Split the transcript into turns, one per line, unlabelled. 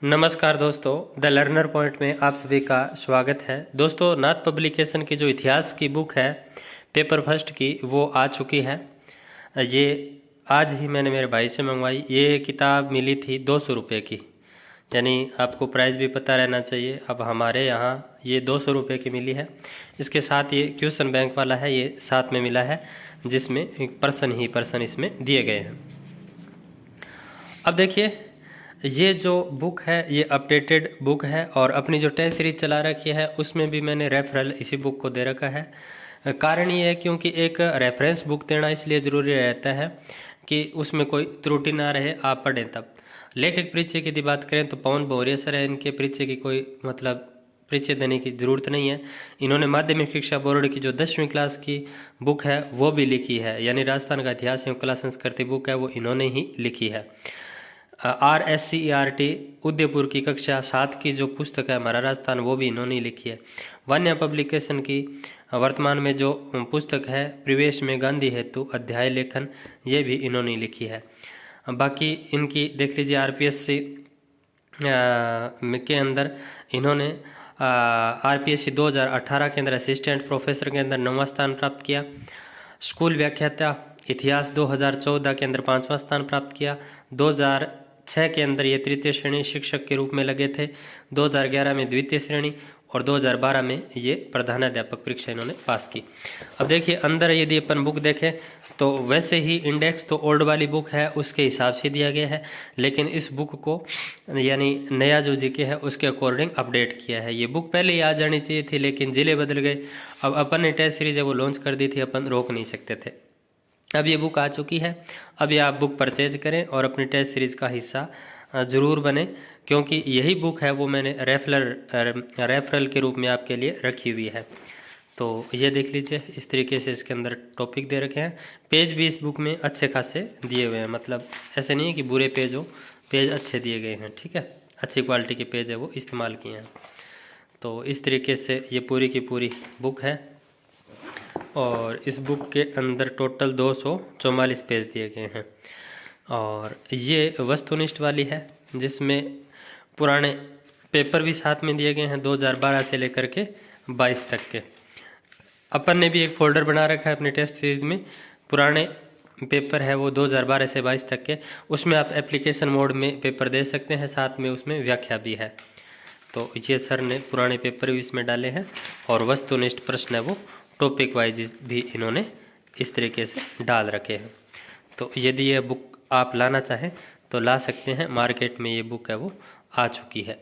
नमस्कार दोस्तों, the learner point में आप सभी का स्वागत है। दोस्तों, नाथ पब्लिकेशन की जो इतिहास की बुक है पेपर फर्स्ट की, वो आ चुकी है। ये आज ही मैंने मेरे भाई से मंगवाई। ये किताब मिली थी 200 रुपये की, यानी आपको प्राइस भी पता रहना चाहिए। अब हमारे यहाँ ये 200 रुपये की मिली है। इसके साथ ये क्वेश्चन बैंक वाला है, ये साथ में मिला है, जिसमें पर्सन इसमें दिए गए हैं। अब देखिए, ये जो बुक है ये अपडेटेड बुक है और अपनी जो टेस्ट सीरीज चला रखी है उसमें भी मैंने रेफरल इसी बुक को दे रखा है। कारण ये है क्योंकि एक रेफरेंस बुक देना इसलिए ज़रूरी रहता है कि उसमें कोई त्रुटि ना रहे, आप पढ़ें तब। लेखक परिचय की यदि बात करें तो पवन भौरिया सर है, इनके परिचय की कोई परिचय देने की ज़रूरत नहीं है। इन्होंने माध्यमिक शिक्षा बोर्ड की जो 10वीं क्लास की बुक है वो भी लिखी है, यानी राजस्थान का इतिहास एवं कला संस्कृति बुक है वो इन्होंने ही लिखी है। RSCERT उदयपुर की कक्षा 7 की जो पुस्तक है हमारा राजस्थान, वो भी इन्होंने लिखी है। वन्य पब्लिकेशन की वर्तमान में जो पुस्तक है प्रवेश में गांधी हेतु अध्याय लेखन, ये भी इन्होंने लिखी है। बाकी इनकी देख लीजिए, RPSC के अंदर इन्होंने RPSC 2018 के अंदर असिस्टेंट प्रोफेसर के अंदर 9वां स्थान प्राप्त किया। स्कूल व्याख्याता इतिहास 2014 के अंदर 5वां स्थान प्राप्त किया। 2006 के अंदर ये तृतीय श्रेणी शिक्षक के रूप में लगे थे। 2011 में द्वितीय श्रेणी और 2012 में ये प्रधानाध्यापक परीक्षा इन्होंने पास की। अब देखिए, अंदर यदि अपन बुक देखें तो वैसे ही इंडेक्स तो ओल्ड वाली बुक है उसके हिसाब से दिया गया है, लेकिन इस बुक को यानी नया जो जीके है उसके अकॉर्डिंग अपडेट किया है। ये बुक पहले ही आ जानी चाहिए थी, लेकिन जिले बदल गए। अब अपन ने टेस्ट सीरीज है वो लॉन्च कर दी थी, अपन रोक नहीं सकते थे। अब ये बुक आ चुकी है। अब ये आप बुक परचेज करें और अपनी टेस्ट सीरीज़ का हिस्सा ज़रूर बने, क्योंकि यही बुक है वो मैंने रेफरल के रूप में आपके लिए रखी हुई है। तो ये देख लीजिए, इस तरीके से इसके अंदर टॉपिक दे रखे हैं। पेज भी इस बुक में अच्छे खासे दिए हुए हैं, मतलब ऐसे नहीं है कि बुरे पेज हो, पेज अच्छे दिए गए हैं। ठीक है, अच्छी क्वालिटी के पेज है वो इस्तेमाल किए हैं। तो इस तरीके से ये पूरी की पूरी बुक है और इस बुक के अंदर टोटल 244 पेज दिए गए हैं। और ये वस्तुनिष्ठ वाली है, जिसमें पुराने पेपर भी साथ में दिए गए हैं 2012 से लेकर के 22 तक के। अपन ने भी एक फोल्डर बना रखा है अपने टेस्ट सीरीज में, पुराने पेपर है वो 2012 से 22 तक के। उसमें आप एप्लीकेशन मोड में पेपर दे सकते हैं, साथ में उसमें व्याख्या भी है। तो ये सर ने पुराने पेपर भी इसमें डाले हैं और वस्तुनिष्ठ प्रश्न है वो टॉपिक वाइज भी इन्होंने इस तरीके से डाल रखे हैं। तो यदि ये बुक आप लाना चाहें तो ला सकते हैं, मार्केट में ये बुक है वो आ चुकी है।